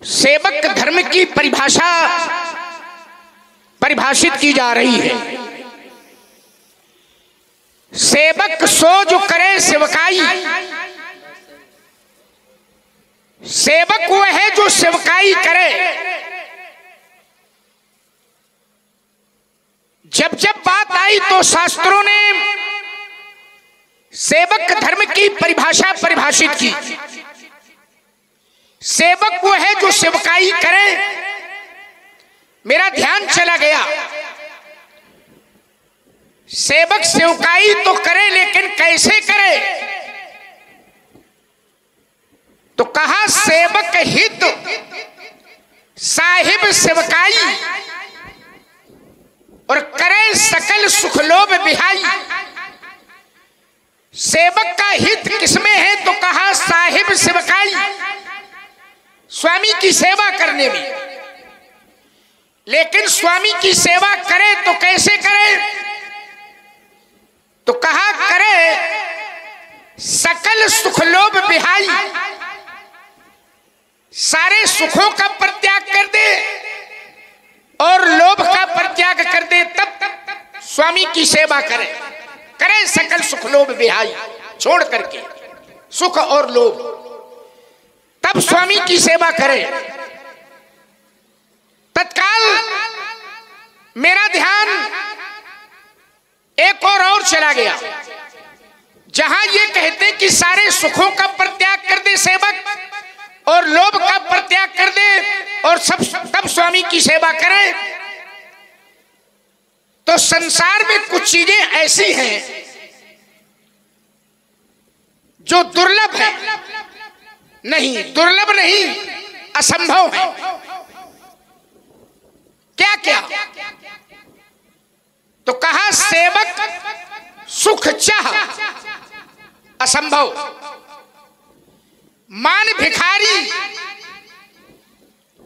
सेवक धर्म की परिभाषा परिभाषित की जा रही है। सेवक सो जो करे सेवकाई, सेवक वो है जो सेवकाई करे। जब जब बात आई तो शास्त्रों ने सेवक धर्म की परिभाषा परिभाषित की। सेवक वो है जो सेवकाई करे। मेरा ध्यान चला गया, सेवक सेवकाई तो करे लेकिन कैसे करे? तो कहा सेवक हित साहिब सेवकाई और करे सकल सुख लोभ बिहाई। सेवक का हित किसमें है? तो कहा साहिब सेवकाई, स्वामी की सेवा करने में। लेकिन स्वामी की सेवा करे तो कैसे करे? तो कहा करे सकल सुख लोभ बिहाई, सारे सुखों का परित्याग कर दे और लोभ का परित्याग कर दे, तब स्वामी की सेवा करे। करे सकल सुख लोभ बिहाई, छोड़ करके सुख और लोभ, तब स्वामी की सेवा करे। तत्काल मेरा ध्यान एक और चला गया, जहां ये कहते कि सारे सुखों का परित्याग कर दे सेवक और लोभ का परित्याग कर दे और सब तब स्वामी की सेवा करे। तो संसार में कुछ चीजें ऐसी हैं जो दुर्लभ है, नहीं दुर्लभ नहीं, असंभव है। क्या क्या? तो कहा सेवक सुख चाह, असंभव। मान भिखारी,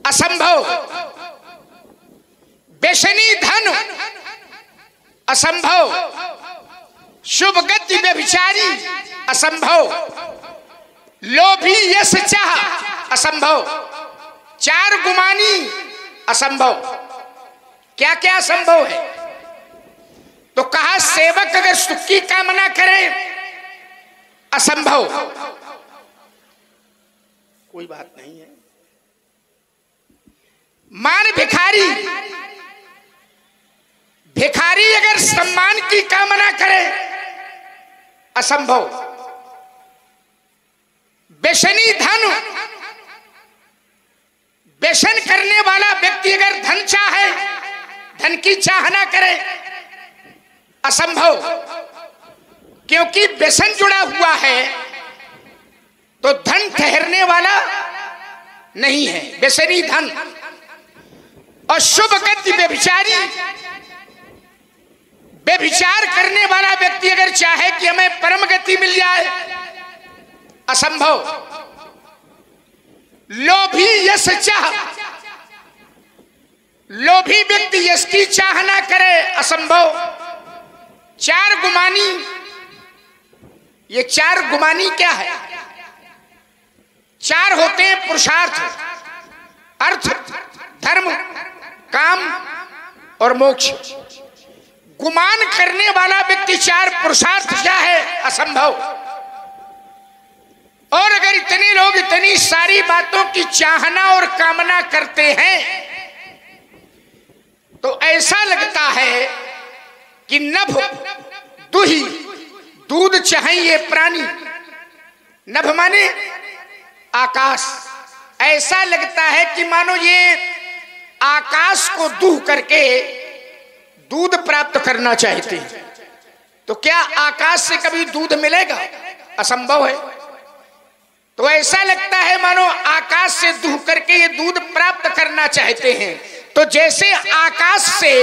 असंभव। बेशनी धन, असंभव। शुभ गति व्यभिचारी, असंभव। लोभी यश चाह, असंभव। चार गुमानी, असंभव। क्या क्या असंभव है? तो कहा सेवक अगर सुख की कामना करे, असंभव। कोई बात नहीं है। मान भिखारी, भिखारी अगर सम्मान की कामना करे, असंभव। बेशनी धन, व्यसन करने वाला व्यक्ति अगर धन चाहे, धन की चाहना करे, असंभव। क्योंकि व्यसन जुड़ा हुआ है तो धन ठहरने वाला नहीं है, व्यसनी धन। और शुभ गति व्यभिचारी, व्यभिचार करने वाला व्यक्ति अगर चाहे कि हमें परम गति मिल जाए, असंभव। लोभी यश चाह, लोभी व्यक्ति यश की चाहना करे, असंभव। चार गुमानी, ये चार गुमानी क्या है? चार होते हैं पुरुषार्थ, अर्थ, धर्म, काम और मोक्ष। गुमान करने वाला व्यक्ति चार पुरुषार्थ क्या है? असंभव। और अगर इतने लोग इतनी सारी बातों की चाहना और कामना करते हैं तो ऐसा लगता है कि नभ दुही दूध चाहिए प्राणी। नभ माने आकाश। ऐसा लगता है कि मानो ये आकाश को दूह करके दूध प्राप्त करना चाहते हैं। तो क्या आकाश से कभी दूध मिलेगा? असंभव है। तो ऐसा लगता है मानो आकाश से दूह करके ये दूध प्राप्त करना चाहते हैं। तो जैसे आकाश से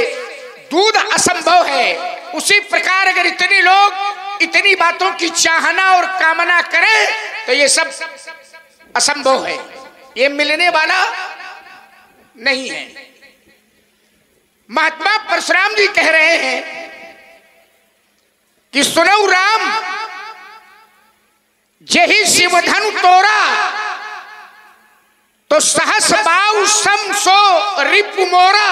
दूध असंभव है, उसी प्रकार अगर इतने लोग इतनी बातों की चाहना और कामना करें तो ये सब असंभव है, ये मिलने वाला नहीं है। महात्मा परशुराम जी कह रहे हैं कि सुनौ राम जेहि शिवधनु तोरा तो सहस सम सो रिपु मोरा,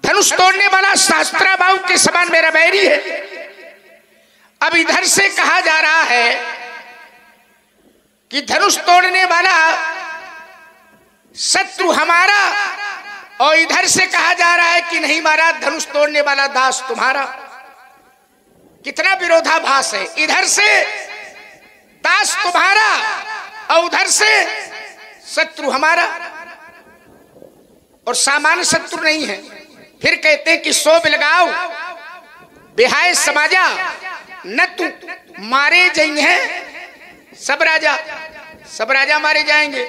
धनुष तोड़ने वाला शास्त्राबाहु के समान मेरा बैरी है। अब इधर से कहा जा रहा है कि धनुष तोड़ने वाला शत्रु हमारा, और इधर से कहा जा रहा है कि नहीं महाराज धनुष तोड़ने वाला दास तुम्हारा। कितना विरोधाभास है, इधर से दास तुम्हारा और उधर से शत्रु हमारा, और सामान्य शत्रु नहीं है। फिर कहते हैं कि सोब लगाओ बिहाय समाजा, न तू मारे जाएंगे हैं सब राजा, सब राजा मारे जाएंगे।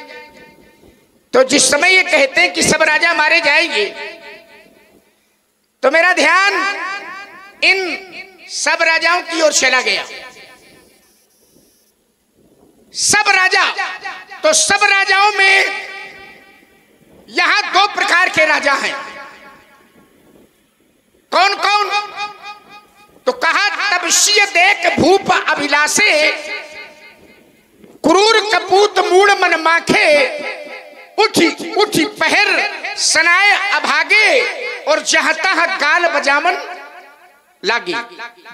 तो जिस समय ये कहते हैं कि सब राजा मारे जाएंगे, तो मेरा ध्यान इन सब राजाओं की ओर चला गया। सब राजा, तो सब राजाओं में यहां दो प्रकार के राजा हैं। कौन कौन? तो कहा तपस्या देख भूप अभिलाषे, क्रूर कपूत मूड मन माखे, उठी उठी पहर सनाए अभागे, और जहां तहां गाल बजामन लागे।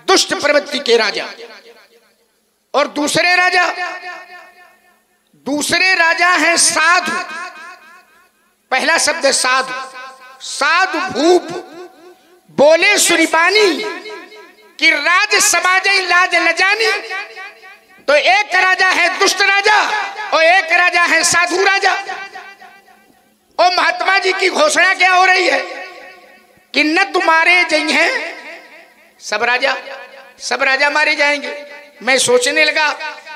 दुष्ट प्रवृत्ति के राजा। और दूसरे राजा, दूसरे राजा हैं साधु। पहला शब्द है साधु। साधु भूप बोले सुनिपानी कि राज समाजे लाज न जानी। तो एक राजा है दुष्ट राजा और एक राजा है साधु राजा। और महात्मा जी की घोषणा क्या हो रही है कि न तुम्हारे जई हैं सब राजा, सब राजा मारे जाएंगे। मैं सोचने लगा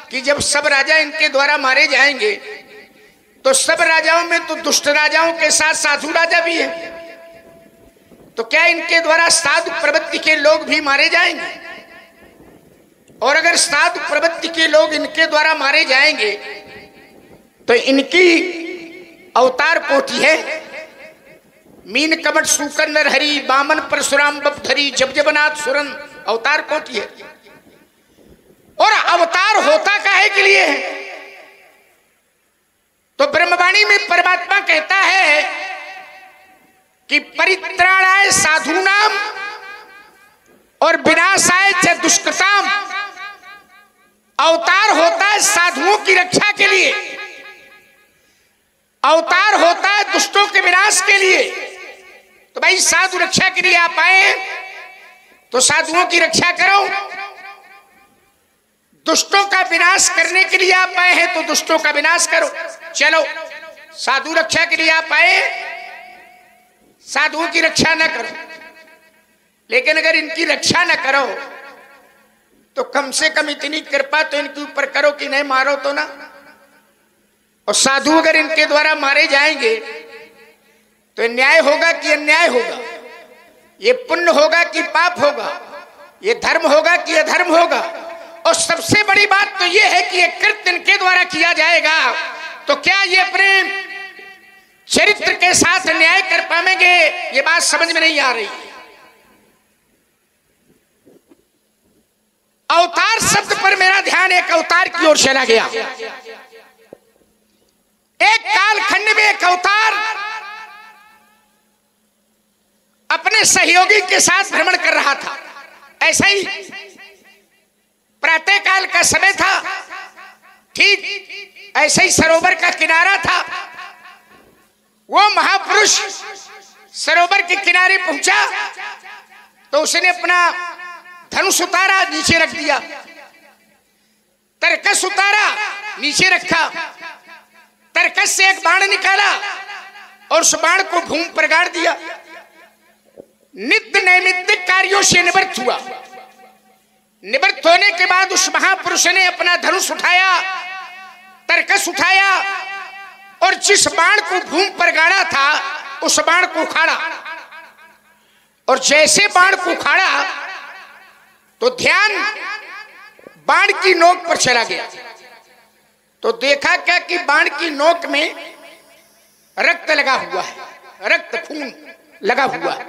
कि जब सब राजा इनके द्वारा मारे जाएंगे तो सब राजाओं में तो दुष्ट राजाओं के साथ साधु राजा भी है, तो क्या इनके द्वारा साधु प्रवृत्ति के लोग भी मारे जाएंगे? और अगर साधु प्रवृत्ति के लोग इनके द्वारा मारे जाएंगे तो इनकी अवतार कोटि है मीन कमट सूकर नरहरि बामन परशुराम बपधरी जब जबनाथ सुरन, अवतार कोटि है। और अवतार होता काहे के लिए है? तो ब्रह्मवाणी में परमात्मा कहता है कि परित्राणाय साधूनाम और विनाशाय च दुष्कृताम। अवतार होता है साधुओं की रक्षा के लिए, अवतार होता है दुष्टों के विनाश के लिए। तो भाई साधु रक्षा के लिए आप आए तो साधुओं की रक्षा करो, दुष्टों का विनाश करने के लिए आप आए हैं तो दुष्टों का विनाश करो। चलो साधु रक्षा के लिए आप आए, साधुओं की रक्षा न करो, लेकिन अगर इनकी रक्षा न करो तो कम से कम इतनी कृपा तो इनके ऊपर करो कि नहीं मारो तो ना। और साधु अगर इनके द्वारा मारे जाएंगे तो न्याय होगा कि अन्याय होगा, ये पुण्य होगा कि पाप होगा, ये धर्म होगा कि अधर्म होगा। और सबसे बड़ी बात तो ये है कि ये कृत्य इनके द्वारा किया जाएगा तो क्या ये अपने चरित्र के साथ न्याय कर पाएंगे? ये बात समझ में नहीं आ रही। अवतार शब्द पर मेरा ध्यान एक अवतार की ओर चला गया। एक कालखंड में एक अवतार अपने सहयोगी के साथ भ्रमण कर रहा था। ऐसा ही प्रातः काल का समय था, ठीक ऐसे ही सरोवर का किनारा था। वो महापुरुष सरोवर के किनारे पहुंचा तो उसने अपना धनुष उतारा, नीचे रख दिया, तरकस उतारा, नीचे रखा, तरकस से एक बाण निकाला और उस बाण को भूमि पर गाड़ दिया। नित्य नैमित्तिक कार्यों से निवृत्त हुआ। निवृत्त होने के बाद उस महापुरुष ने अपना धनुष उठाया, तरकस उठाया और जिस बाण को भूमि पर गाड़ा था उस बाण को उखाड़ा। और जैसे बाण को उखाड़ा तो ध्यान बाण की नोक पर चला गया। तो देखा क्या कि बाण की नोक में रक्त लगा हुआ है, रक्त खून लगा हुआ है।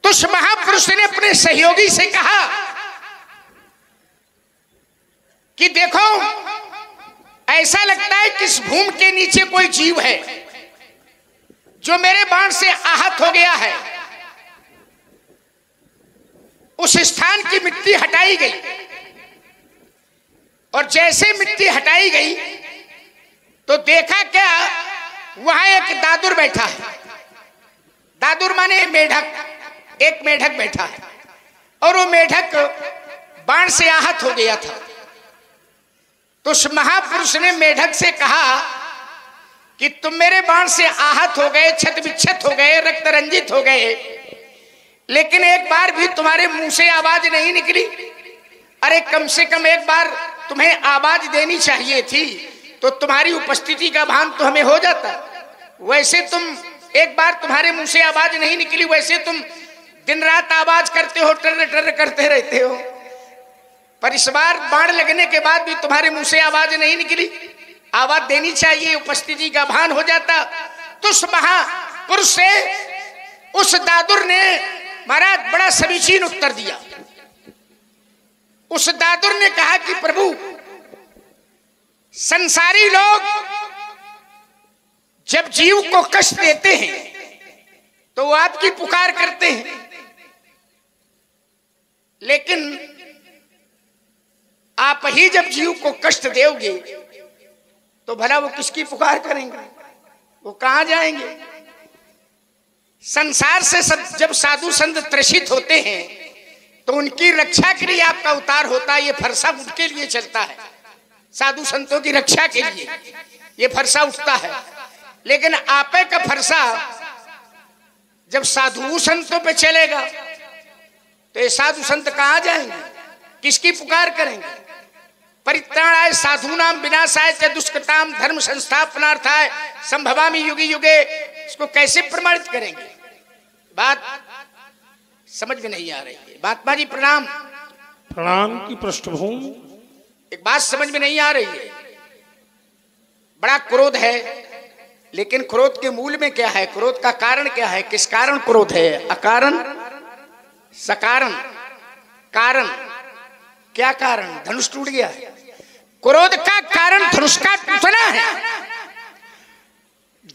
तो उस महापुरुष ने अपने सहयोगी से कहा कि देखो ऐसा लगता है कि इस भूमि के नीचे कोई जीव है जो मेरे बाण से आहत हो गया है। उस स्थान की मिट्टी हटाई गई और जैसे मिट्टी हटाई गई तो देखा क्या, वहां एक दादुर बैठा है। दादुर माने मेढक, एक मेढक बैठा है और वो मेढक बाण से आहत हो गया था। तो उस महापुरुष ने मेढक से कहा कि तुम मेरे बाण से आहत हो गए, छत विच्छत हो गए, रक्त रंजित हो गए, लेकिन एक बार भी तुम्हारे मुंह से आवाज नहीं निकली। अरे कम से कम एक बार तुम्हें आवाज देनी चाहिए थी, तो तुम्हारी उपस्थिति का भान तो हमें हो जाता। वैसे तुम एक बार तुम्हारे मुंह से आवाज नहीं निकली, वैसे तुम दिन रात आवाज करते हो, टर टर करते रहते हो, पर इस बार बाण लगने के बाद भी तुम्हारे मुंह से आवाज नहीं निकली। आवाज देनी चाहिए, उपस्थिति का भान हो जाता। तो उस महापुरुष से उस दादुर ने महाराज बड़ा समीचीन उत्तर दिया। उस दादुर ने कहा कि प्रभु, संसारी लोग जब जीव को कष्ट देते हैं तो वो आपकी पुकार करते हैं, लेकिन आप ही जब जीव को कष्ट दोगे तो भला वो किसकी पुकार करेंगे, वो कहां जाएंगे। संसार से जब साधु संत त्रसित होते हैं तो उनकी रक्षा के लिए आपका उतार होता है। ये फरसा उनके लिए चलता है, साधु संतों की रक्षा के लिए ये फरसा उठता है। लेकिन आपे का फरसा जब साधु संतों पे चलेगा तो ये साधु संत कहां जाएंगे, किसकी पुकार करेंगे। परित्राणाय साधूनाम विनाशाय च दुष्कृताम धर्म संस्थापनार्थाय संभवामि युगे युगे, इसको कैसे प्रमाणित करेंगे। बात समझ में नहीं आ रही है। महात्मा जी प्रणाम। प्रणाम की पृष्ठभूमि। एक बात समझ में नहीं आ रही है। बड़ा क्रोध है, लेकिन क्रोध के मूल में क्या है, क्रोध का कारण क्या है, किस कारण क्रोध है। अकारण, सकारण, कारण। क्या कारण, धनुष टूट गया है। क्रोध का कारण धनुष का टूटना है।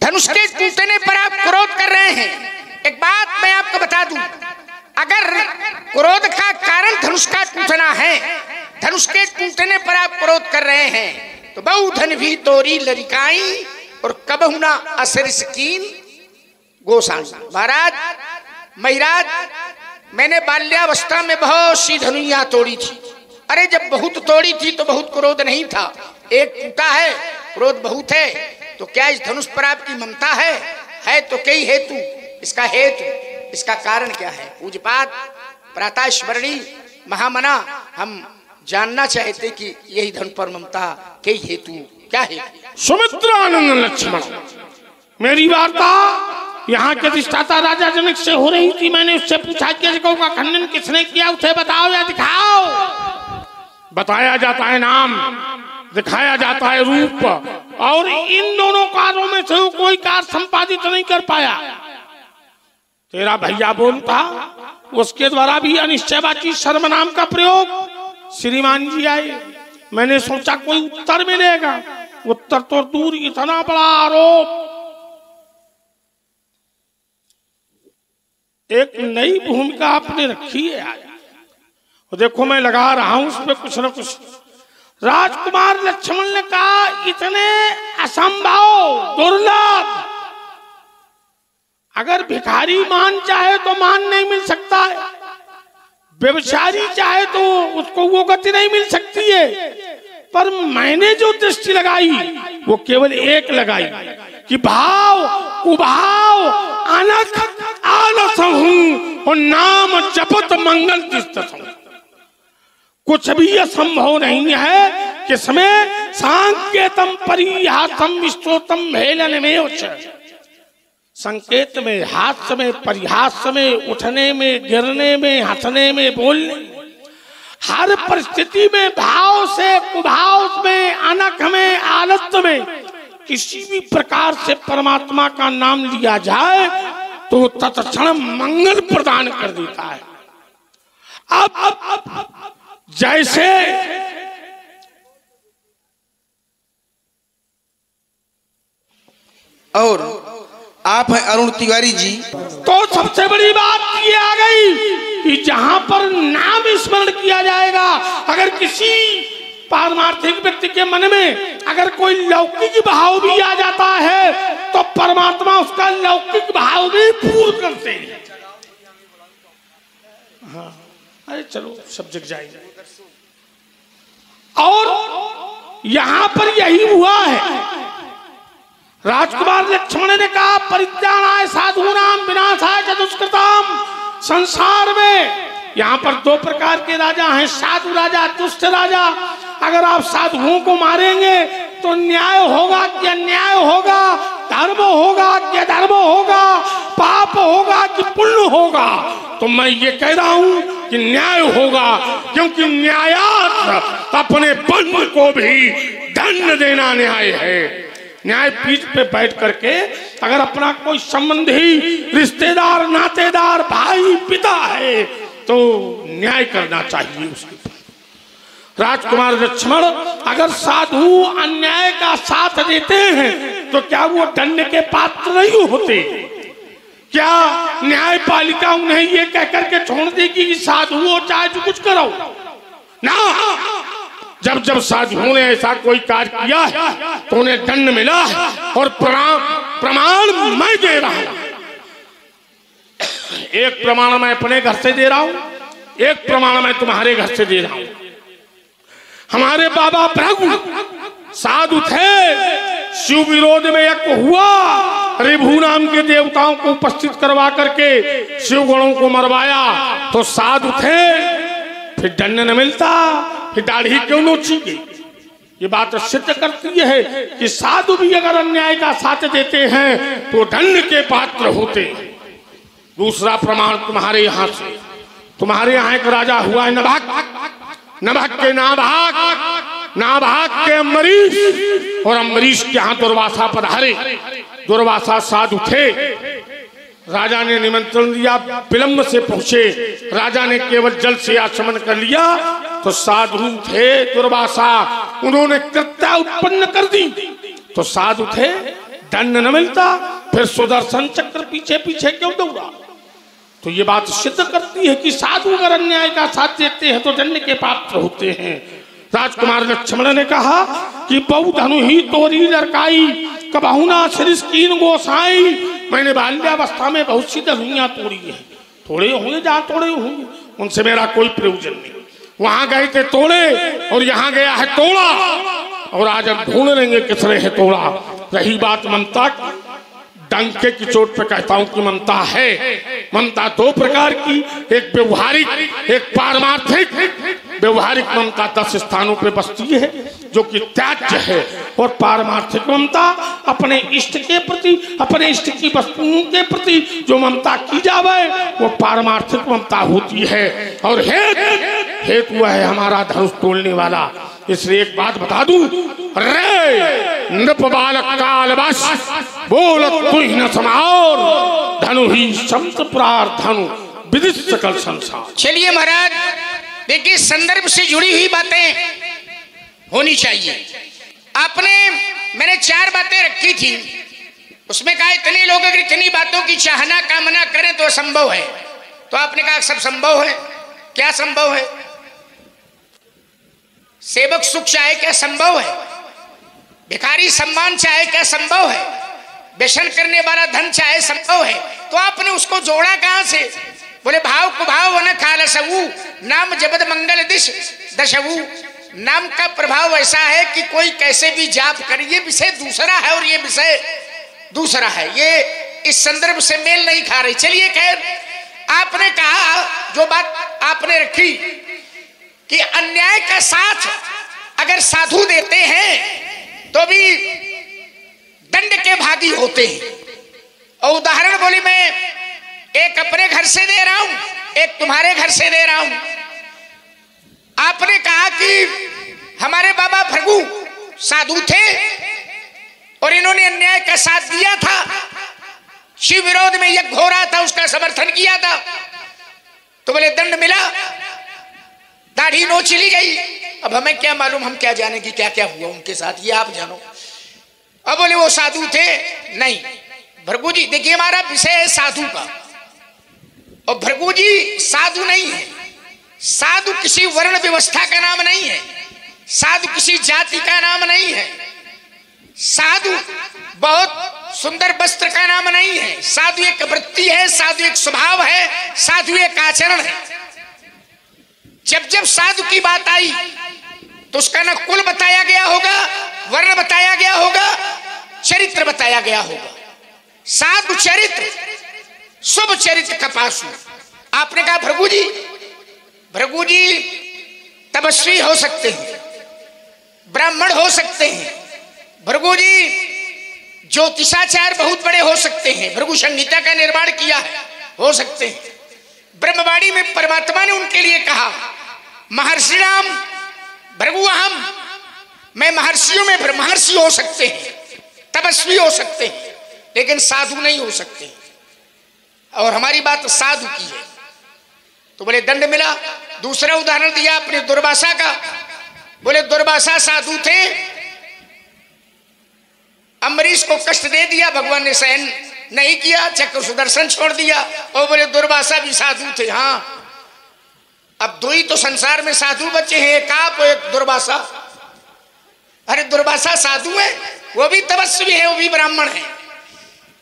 धनुष के टूटने पर आप क्रोध कर रहे हैं। एक बात मैं आपको बता दूं, अगर क्रोध का कारण धनुष का टूटना है, धनुष के टूटने पर आप क्रोध कर रहे हैं, तो बहु धन भी तोरी लरिकाई और कबहु ना असर स्कीन गोसाई। महाराज महिराज, मैंने बाल्यावस्था में बहुत सी धनुइयां तोड़ी थी। अरे जब बहुत तोड़ी थी तो बहुत क्रोध नहीं था, एक टूटा है, क्रोध बहुत है। तो क्या इस धनुष पर आपकी ममता है तो कई हेतु। इसका हेतु, इसका कारण क्या है। पूज्यपाद प्रातः स्मरणी महामना, हम जानना चाहते कि यही धन पर ममता कई हेतु क्या है। सुमित्रानंद लक्ष्मण, मेरी वार्ता यहाँ के अधिष्ठाता राजा जनक से हो रही थी। मैंने उससे पूछा कि अजगौ का खंडन किसने किया, उसे बताओ या दिखाओ। बताया जाता है नाम, दिखाया जाता है रूप, और इन दोनों कार्यों में से कोई कार्य संपादित नहीं कर पाया। तेरा भैया बोलता, उसके द्वारा भी अनिश्चयवाची सर्वनाम का प्रयोग। श्रीमान जी आए, मैंने सोचा कोई उत्तर मिलेगा। उत्तर तो दूर, इतना बड़ा आरोप। एक नई भूमिका आपने रखी है आज, और देखो मैं लगा रहा हूं उस पर कुछ न कुछ। राजकुमार लक्ष्मण ने कहा, इतने असंभव दुर्लभ, अगर भिखारी मान चाहे तो मान नहीं मिल सकता है, व्यभिचारी चाहे तो उसको वो गति नहीं मिल सकती है। पर मैंने जो दृष्टि लगाई वो केवल एक लगाई कि भाव कुभाव अनख आलस हूं और नाम जपत मंगल तीर्थम। कुछ भी असंभव नहीं है कि इसमें सांकेतम परिहासम विस्तोतम हेलन में, संकेत में, हास्य में, परिहास में, उठने में, गिरने में, हंसने में, बोलने, हर परिस्थिति में, भाव से कुभाव में, अनख में, आलस्य में, किसी भी प्रकार से परमात्मा का नाम लिया जाए तो तत्क्षण मंगल प्रदान कर देता है। अब जैसे और आप हैं अरुण तिवारी जी। तो सबसे बड़ी बात ये आ गई कि जहां पर नाम स्मरण किया जाएगा, अगर किसी पारमार्थिक व्यक्ति के मन में अगर कोई लौकिक भाव भी आ जाता है तो परमात्मा उसका लौकिक भाव भी पूर्ण करते हैं। हाँ, अरे चलो सब जग जाएंगे। और यहां पर यही हुआ है। राजकुमार लक्ष्मण ने कहा परित्राणाय साधूनाम विनाशाय च दुष्कृताम। संसार में यहाँ पर दो प्रकार के राजा हैं, साधु राजा, दुष्ट राजा। अगर आप साधुओं को मारेंगे तो न्याय होगा कि अन्याय होगा, धर्म होगा कि अधर्म होगा, पाप होगा कि पुण्य होगा? तो मैं ये कह रहा हूं कि न्याय होगा, क्योंकि न्यायात अपने बंधु को भी दंड देना न्याय है। न्याय पीठ पे बैठ करके अगर अपना कोई संबंधी, रिश्तेदार, नातेदार, भाई, पिता है तो न्याय करना चाहिए उसके। राजकुमार लक्ष्मण अगर साधु अन्याय का साथ देते हैं तो क्या वो दंड के पात्र नहीं होते? क्या न्यायपालिका उन्हें ये कह करके छोड़ देगी कि साधु हो चाहे जो कुछ करो ना? जब जब साधुओं ने ऐसा कोई कार्य किया है तो उन्हें दंड मिला है, और प्रमाण मैं दे रहा हूं। एक प्रमाण मैं अपने घर से दे रहा हूं, एक प्रमाण मैं तुम्हारे घर से दे रहा हूं। हमारे बाबा भृगु साधु थे, शिव विरोध में यज्ञ हुआ, ऋभु नाम के देवताओं को उपस्थित करवा करके शिव गणों को मरवाया तो साधु थे, फिर दंड न मिलता, फिर दाढ़ी क्यों नोची गई? ये बात सिद्ध करती है कि साधु भी अगर अन्याय का साथ देते हैं तो दंड के पात्र होते हैं। दूसरा प्रमाण तुम्हारे यहाँ से, तुम्हारे यहाँ एक राजा हुआ है नभक, नभक के नाभाग, नाभाग के अम्बरीश, और अम्बरीश के यहाँ दुर्वासा पधारे। दुर्वासा साधु थे, राजा ने निमंत्रण दिया, विलंब से पहुंचे। राजा ने केवल जल से आचमन कर लिया तो साधु थे दुर्वासा, उन्होंने कृत्या उत्पन्न कर दी तो साधु थे, दंड न मिलता, फिर सुदर्शन चक्र पीछे पीछे क्यों दौड़ा? तो ये बात सिद्ध करती है कि साधु अगर अन्याय का साथ देते हैं तो दंड के पात्र होते हैं। राजकुमार लक्ष्मण ने कहा कि बहु धनु ही तोरी लड़काई, कबहुना श्रीस्कीन गोसाई। मैंने बाल्यावस्था में बहुत सी धनुइयां तोड़ी है, थोड़े होंगे जहां थोड़े होंगे, उनसे मेरा कोई प्रयोजन नहीं। वहां गए थे तोड़े और यहाँ गया है तोड़ा, और आज हम ढूंढ लेंगे किसने है तोड़ा। रही बात ममता, डंके की चोट पे कहता हूं कि ममता है। ममता दो प्रकार की, एक व्यवहारिक, एक पारमार्थिक। व्यवहारिक ममता 10 स्थानों पे बसती है जो कि त्याज्य है, और पारमार्थिक ममता अपने इष्ट के प्रति, अपने इष्ट की वस्तुओं के प्रति जो ममता की जावे वो पारमार्थिक ममता होती है। और हेतु है हमारा धनुष तोड़ने वाला। इसलिए एक बात बता दूं, रे नृप बालक काल बस बोलत तू ही न समार, धनु ही संत प्रार धनु विदित सकल संसार। चलिए महाराज देखिए, संदर्भ से जुड़ी हुई बातें होनी चाहिए। मैंने 4 बातें रखी थी, उसमें कहा इतने लोग अगर इतनी बातों की चाहना कामना करें तो संभव है। तो आपने कहा सब संभव है। क्या संभव है? सेवक सुख चाहे क्या संभव है? भिखारी सम्मान चाहे क्या संभव है? व्यसन करने वाला धन चाहे संभव है? तो आपने उसको जोड़ा कहां से? बोले भाव कुभाव वन खालसऊ, नाम जबद मंगल दिश दशवू। नाम का प्रभाव ऐसा है कि कोई कैसे भी जाप करे, ये विषय दूसरा है और ये विषय दूसरा है, ये इस संदर्भ से मेल नहीं खा रही। चलिए खैर, आपने कहा, जो बात आपने रखी कि अन्याय का साथ अगर साधु देते हैं तो भी दंड के भागी होते हैं। और उदाहरण बोली, मैं एक अपने घर से दे रहा हूं, एक तुम्हारे घर से दे रहा हूं। आपने कहा कि हमारे बाबा भृगु साधु थे और इन्होंने अन्याय का साथ दिया था, शिव विरोध में यज्ञ हो रहा था, उसका समर्थन किया था, तो बोले दंड मिला, दाढ़ी नोच ली गई। अब हमें क्या मालूम, हम क्या जाने कि क्या क्या हुआ उनके साथ, ये आप जानो। अब बोले वो साधु थे, नहीं, भृगु जी देखिए हमारा विषय है साधु का, और भृगु जी साधु नहीं है। साधु किसी वर्ण व्यवस्था का नाम नहीं है, साधु किसी जाति का नाम नहीं है, साधु बहुत सुंदर वस्त्र का नाम नहीं है। साधु एक वृत्ति है, साधु एक स्वभाव है, साधु एक आचरण है। जब जब साधु की बात आई तो उसका न कुल बताया गया होगा, वर्ण बताया गया होगा, चरित्र बताया गया होगा। साधु चरित्र, शुभ चरित्र कपासु। आपने कहा भृगु जी तपस्वी हो सकते हैं, ब्राह्मण हो सकते हैं, भृगु जी ज्योतिषाचार्य बहुत बड़े हो सकते हैं, भृगु संहिता का निर्माण किया है, हो सकते हैं। ब्रह्मवाणी में परमात्मा ने उनके लिए कहा महर्षि राम भृगु अहम, मैं महर्षियों में ब्रह्मर्षि हो सकते हैं, तपस्वी हो सकते हैं, लेकिन साधु नहीं हो सकते। और हमारी बात साधु की है तो बोले दंड मिला। दूसरा उदाहरण दिया अपने दुर्वासा का, बोले दुर्वासा साधु थे, अम्बरीश को कष्ट दे दिया, भगवान ने सहन नहीं किया, चक्र सुदर्शन छोड़ दिया, और बोले दुर्वासा भी साधु थे। हाँ, अब दो ही तो संसार में साधु बचे हैं, एक आप और एक दुर्वासा। अरे दुर्वासा साधु है, वो भी तपस्वी है, वो भी ब्राह्मण है।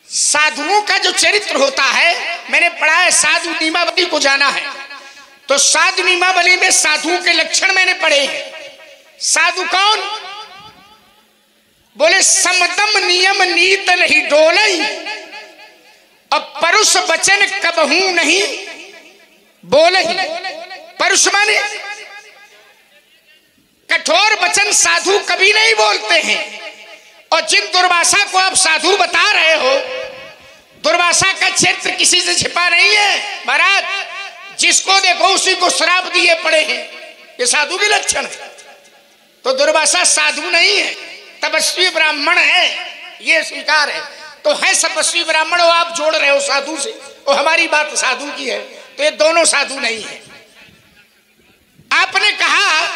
साधुओं का जो चरित्र होता है, मैंने पढ़ा है, साधु नियमावली को जाना है तो साधु नियमावली में साधुओं के लक्षण मैंने पढ़े हैं। साधु कौन? बोले समदम नियम नीत नहीं डोलई, अब परुष वचन कबहू नहीं बोलई। परुष माने कठोर वचन साधु कभी नहीं बोलते हैं। और जिन दुर्वासा को आप साधु बता रहे हो, दुर्वासा का चरित्र किसी से छिपा नहीं है महाराज, जिसको देखो उसी को श्राप दिए पड़े हैं, ये साधु के लक्षण है। तो दुर्वासा साधु नहीं है, तपस्वी ब्राह्मण है, ये स्वीकार है। तो है तपस्वी ब्राह्मण हो, आप जोड़ रहे हो साधु से, और हमारी बात साधु की है, तो ये दोनों साधु नहीं है। आपने कहा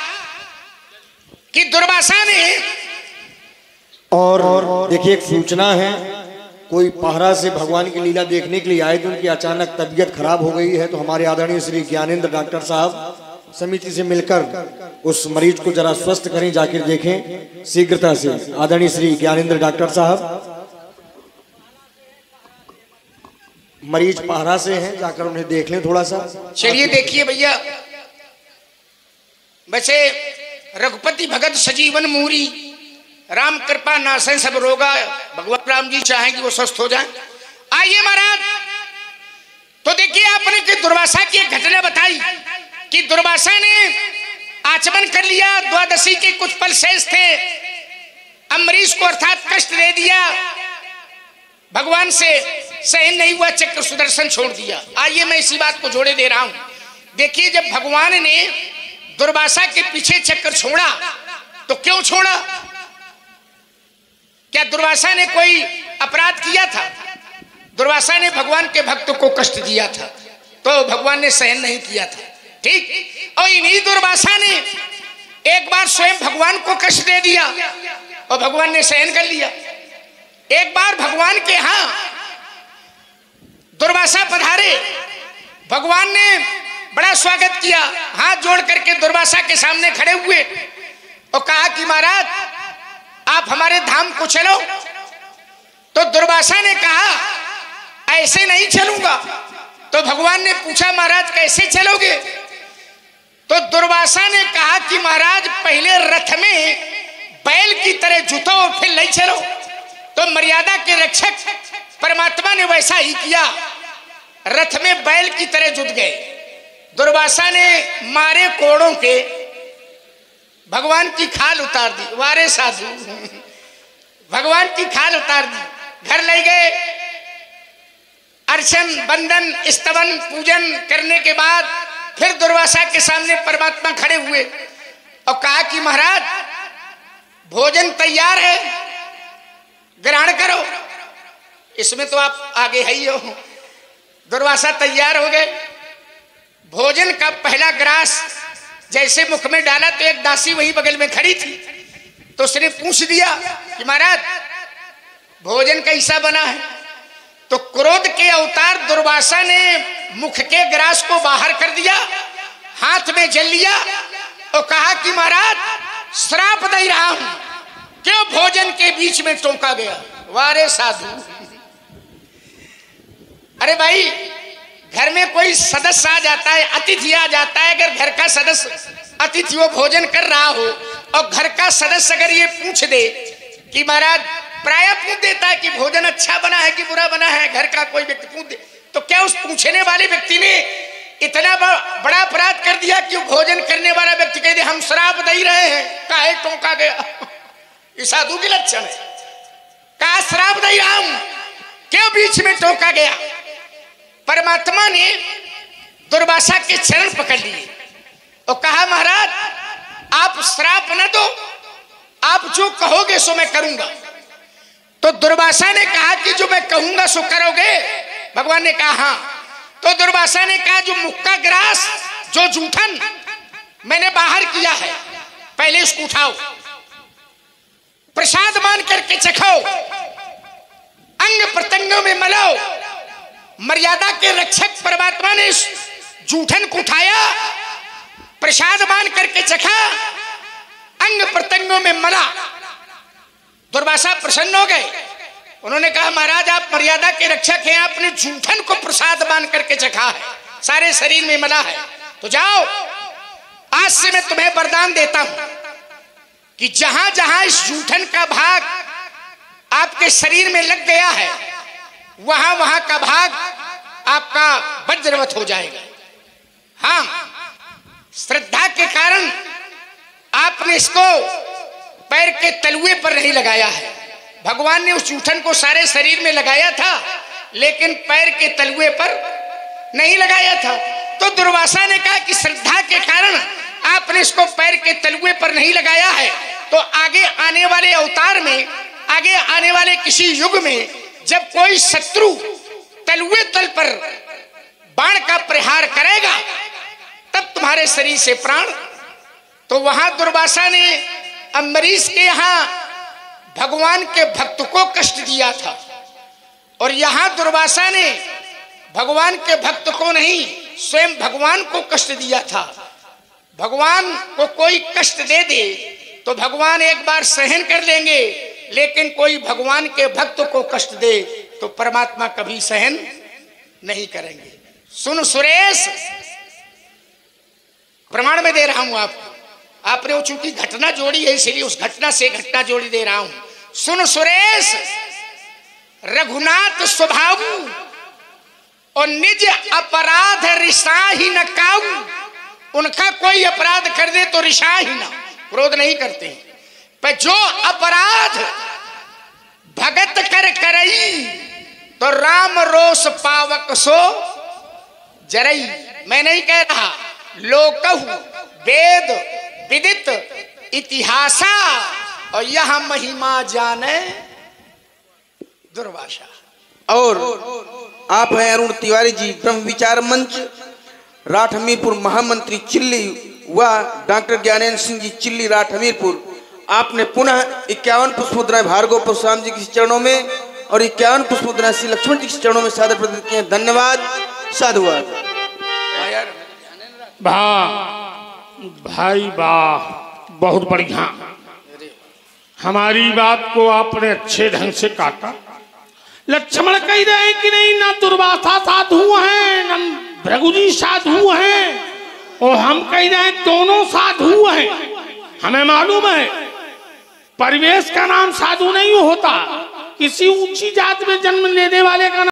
कि दुर्वासा ने, और देखिए एक सूचना है, कोई पहरा से भगवान की लीला देखने के लिए आए थे, उनकी अचानक तबीयत खराब हो गई है, तो हमारे आदरणीय श्री ज्ञानेंद्र डॉक्टर साहब समिति से मिलकर उस मरीज को जरा स्वस्थ करें, जाकर देखें शीघ्रता से। आदरणीय श्री ज्ञानेंद्र डॉक्टर साहब मरीज पहरा से हैं, जाकर उन्हें देख लें थोड़ा सा। चलिए देखिए भैया, वैसे रघुपति भगत सजीवन मूरी, राम कृपा नासै सब रोगा, भगवान राम जी चाहेंगे वो स्वस्थ हो जाए। आइए महाराज, तो देखिए आपने कि दुर्वासा की एक घटना बताई कि दुर्वासा ने आचमन कर लिया, द्वादशी के कुछ पल शेष थे, अम्बरीश को अर्थात कष्ट दे दिया, भगवान से सहन नहीं हुआ, चक्र सुदर्शन छोड़ दिया। आइए मैं इसी बात को जोड़े दे रहा हूं। देखिए जब भगवान ने दुर्वासा के पीछे चक्कर छोड़ा तो क्यों छोड़ा? क्या दुर्वासा ने कोई अपराध किया था? दुर्वासा ने भगवान के भक्त को कष्ट दिया था तो भगवान ने सहन नहीं किया था, ठीक। और इन्हीं दुर्वासा ने एक बार स्वयं भगवान को कष्ट दे दिया और भगवान ने सहन कर लिया। एक बार भगवान के यहां दुर्वासा पधारे, भगवान ने बड़ा स्वागत किया, हाथ जोड़ करके दुर्वासा के सामने खड़े हुए और कहा कि महाराज आप हमारे धाम को चलो। तो दुर्वासा ने कहा ऐसे नहीं चलूंगा। तो भगवान ने पूछा महाराज कैसे चलोगे? तो दुर्वासा ने कहा कि महाराज पहले रथ में बैल की तरह जुतो और फिर ले चलो। तो मर्यादा के रक्षक परमात्मा ने वैसा ही किया, रथ में बैल की तरह जुट गए। दुर्वासा ने मारे कोड़ों के भगवान की खाल उतार दी, वारे साधु भगवान की खाल उतार दी, घर ले गए। अर्चन बंदन स्तवन पूजन करने के बाद फिर दुर्वासा के सामने परमात्मा खड़े हुए और कहा कि महाराज भोजन तैयार है, ग्रहण करो। इसमें तो आप आगे है ही हो। दुर्वासा तैयार हो गए। भोजन का पहला ग्रास जैसे मुख में डाला तो एक दासी वहीं बगल में खड़ी थी, तो उसने पूछ दिया कि महाराज भोजन कैसा बना है? तो क्रोध के अवतार दुर्वासा ने मुख के ग्रास को बाहर कर दिया, हाथ में जल लिया और कहा कि महाराज श्राप दे रहा हूं, क्यों भोजन के बीच में टोका गया? वारे साधु, अरे भाई घर में कोई सदस्य आ जाता है, अतिथि आ जाता है, अगर घर का सदस्य अतिथि वो भोजन कर रहा हो और घर का सदस्य अगर ये पूछ दे कि महाराज, प्राय पूछ देता है कि भोजन अच्छा बना है कि बुरा बना है, घर का कोई व्यक्ति पूछ दे, तो क्या उस पूछने वाले व्यक्ति ने इतना बड़ा अपराध कर दिया कि भोजन करने वाला व्यक्ति कह दे हम श्राप दे रहे हैं, काहे टोका गया? ये साधु के लक्षण है। कहा श्राप दे रहा हूं, क्यों बीच में टोका गया? परमात्मा ने दुर्वासा के चरण पकड़ लिए और कहा महाराज आप श्राप न दो, आप जो कहोगे सो मैं करूंगा। तो दुर्वासा ने कहा कि जो मैं कहूंगा सो करोगे? भगवान ने कहा हाँ। तो दुर्वासा ने कहा जो मुक्का ग्रास, जो जूठन मैंने बाहर किया है, पहले इसको उठाओ, प्रसाद मान करके चखाओ, अंग प्रत्यंगों में मलाओ। मर्यादा के रक्षक परमात्मा ने इस जूठन को उठाया, प्रसाद मान करके चखा, अंग प्रत्यंगों में मला। दुर्वासा प्रसन्न हो गए, उन्होंने कहा महाराज आप मर्यादा के रक्षक हैं, आपने जूठन को प्रसाद मान करके चखा है, सारे शरीर में मला है, तो जाओ आज से मैं तुम्हें वरदान देता हूं कि जहां जहां इस जूठन का भाग आपके शरीर में लग गया है, वहां वहां का भाग आपका वज्रवत हो जाएगा। हाँ, श्रद्धा के कारण आपने इसको पैर के तलुए पर नहीं लगाया है। भगवान ने उस जूठन को सारे शरीर में लगाया था, लेकिन पैर के तलुए पर नहीं लगाया था। तो दुर्वासा ने कहा कि श्रद्धा के कारण आपने इसको पैर के तलुए पर नहीं लगाया है, तो आगे आने वाले अवतार में, आगे आने वाले किसी युग में जब कोई शत्रु तलुए तल पर बाण का प्रहार करेगा, तब तुम्हारे शरीर से प्राण। तो वहां दुर्वासा ने अम्बरीश के यहां भगवान के भक्त को कष्ट दिया था, और यहां दुर्वासा ने भगवान के भक्त को नहीं, स्वयं भगवान को कष्ट दिया था। भगवान को कोई कष्ट दे दे तो भगवान एक बार सहन कर लेंगे, लेकिन कोई भगवान के भक्त को कष्ट दे तो परमात्मा कभी सहन नहीं करेंगे। सुन सुरेश, प्रमाण में दे रहा हूं आपको, आपने वो चूंकि घटना जोड़ी है इसलिए उस घटना से घटना जोड़ी दे रहा हूं। सुन सुरेश, रघुनाथ स्वभाव और निज अपराध रिसा ही न काऊ। उनका कोई अपराध कर दे तो रिसा ही ना, क्रोध नहीं करते, पर जो अपराध भगत कर करई तो राम रोष पावक सो जरई। मैं नहीं कह रहा, लोकहु वेद विदित इतिहासा और यह महिमा जाने दुर्वासा। और आप हैं अरुण तिवारी जी, ब्रह्म विचार मंच, राठ हमीरपुर महामंत्री चिल्ली व डॉक्टर ज्ञानेंद्र सिंह जी चिल्ली राठ हमीरपुर। आपने पुनः 51 पुष्पमुद्राएं भार्गव परशुराम जी के चरणों में और 51 पुष्पमुद्राएं श्री लक्ष्मण जी के चरणों में सादर प्रदान किए। धन्यवाद, साधुवाद। भाई वाह, बहुत बढ़िया, हमारी बात को आपने अच्छे ढंग से काटा। लक्ष्मण कह रहे हैं कि नहीं, ना दुर्वासा साधु हैं ना भृगु जी साधु हैं, और हम कह रहे हैं दोनों साधु हैं। हमें मालूम है परिवेश का नाम साधु नहीं होता, किसी ऊंची जात में जन्म लेने वाले का नाम